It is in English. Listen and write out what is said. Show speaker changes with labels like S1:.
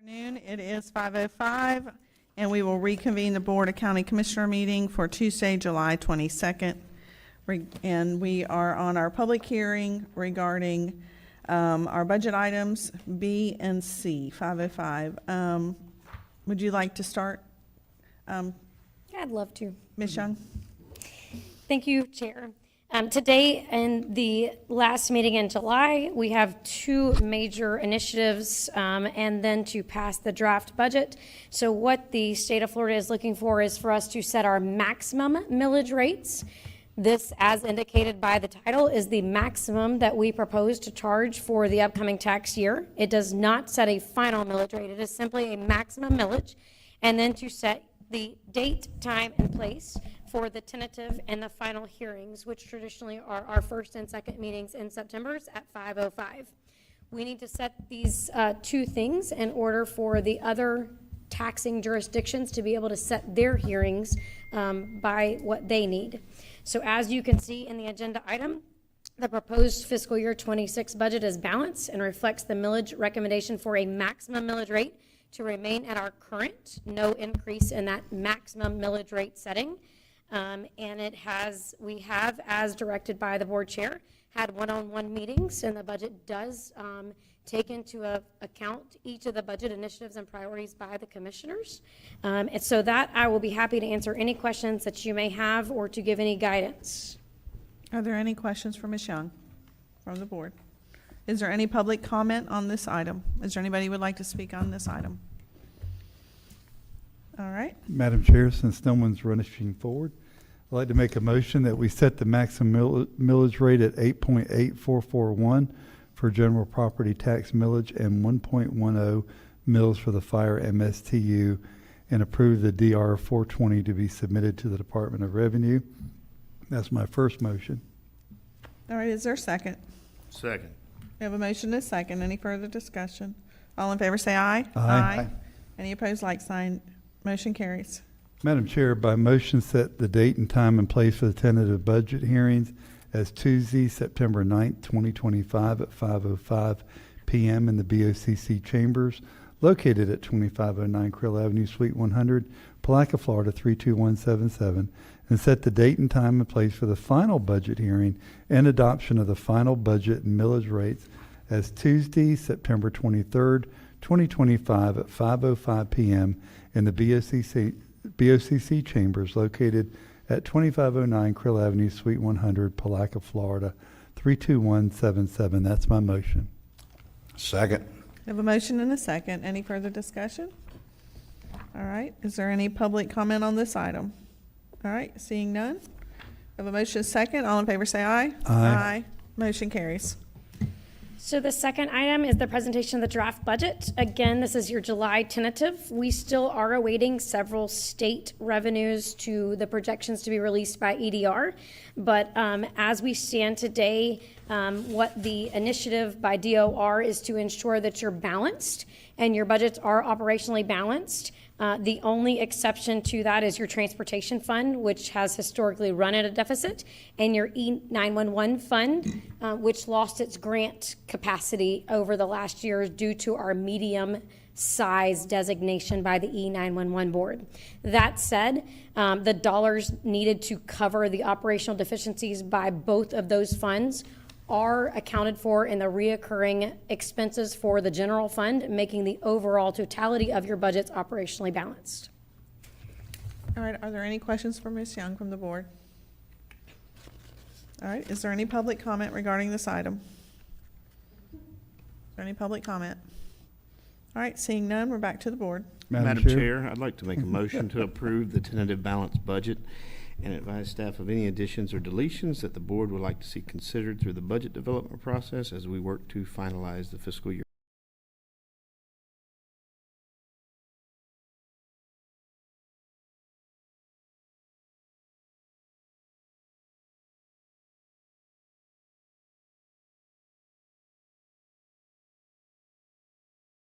S1: Afternoon. It is 5:05, and we will reconvene the Board of County Commissioner meeting for Tuesday, July 22nd. And we are on our public hearing regarding our budget items B and C, 5:05. Would you like to start,
S2: I'd love to.
S1: Ms. Young?
S2: Thank you, Chair. Today and the last meeting in July, we have two major initiatives and then to pass the draft budget. So what the state of Florida is looking for is for us to set our maximum millage rates. This, as indicated by the title, is the maximum that we propose to charge for the upcoming tax year. It does not set a final millage rate. It is simply a maximum millage. And then to set the date, time, and place for the tentative and the final hearings, which traditionally are our first and second meetings in September at 5:05. We need to set these two things in order for the other taxing jurisdictions to be able to set their hearings by what they need. So as you can see in the agenda item, the proposed fiscal year 26 budget is balanced and reflects the millage recommendation for a maximum millage rate to remain at our current, no increase in that maximum millage rate setting. And we have, as directed by the board chair, had one-on-one meetings, and the budget does take into account each of the budget initiatives and priorities by the commissioners. And so that I will be happy to answer any questions that you may have or to give any guidance.
S1: Are there any questions for Ms. Young from the board? Is there any public comment on this item? Is there anybody who would like to speak on this item? All right.
S3: Madam Chair, since no one's rushing forward, I'd like to make a motion that we set the maximum millage rate at 8.8441 for general property tax millage and 1.10 mills for the fire MSTU, and approve the DR 420 to be submitted to the Department of Revenue. That's my first motion.
S1: All right, is there a second?
S4: Second.
S1: We have a motion and a second. Any further discussion? All in favor say aye.
S3: Aye.
S1: Any opposed, like sign. Motion carries.
S3: Madam Chair, by motion set the date and time and place for the tentative budget hearings as Tuesday, September 9th, 2025 at 5:05 p.m. in the BOCC chambers located at 2509 Crill Avenue, Suite 100, Palatka, Florida 32177, and set the date and time and place for the final budget hearing and adoption of the final budget and millage rates as Tuesday, September 23rd, 2025 at 5:05 p.m. in the BOCC chambers located at 2509 Crill Avenue, Suite 100, Palatka, Florida 32177. That's my motion.
S4: Second.
S1: We have a motion and a second. Any further discussion? All right. Is there any public comment on this item? All right. Seeing none. We have a motion and a second. All in favor say aye.
S3: Aye.
S1: Motion carries.
S2: So the second item is the presentation of the draft budget. Again, this is your July tentative. We still are awaiting several state revenues to the projections to be released by EDR. But as we stand today, what the initiative by DOR is to ensure that you're balanced and your budgets are operationally balanced. The only exception to that is your transportation fund, which has historically run at a deficit, and your E911 fund, which lost its grant capacity over the last year due to our medium size designation by the E911 board. That said, the dollars needed to cover the operational deficiencies by both of those funds are accounted for in the reoccurring expenses for the general fund, making the overall totality of your budgets operationally balanced.
S1: All right. Are there any questions for Ms. Young from the board? All right. Is there any public comment regarding this item? Is there any public comment? All right. Seeing none, we're back to the board.
S4: Madam Chair, I'd like to make a motion to approve the tentative balanced budget and advise staff of any additions or deletions that the board would like to see considered through the budget development process as we work to finalize the fiscal year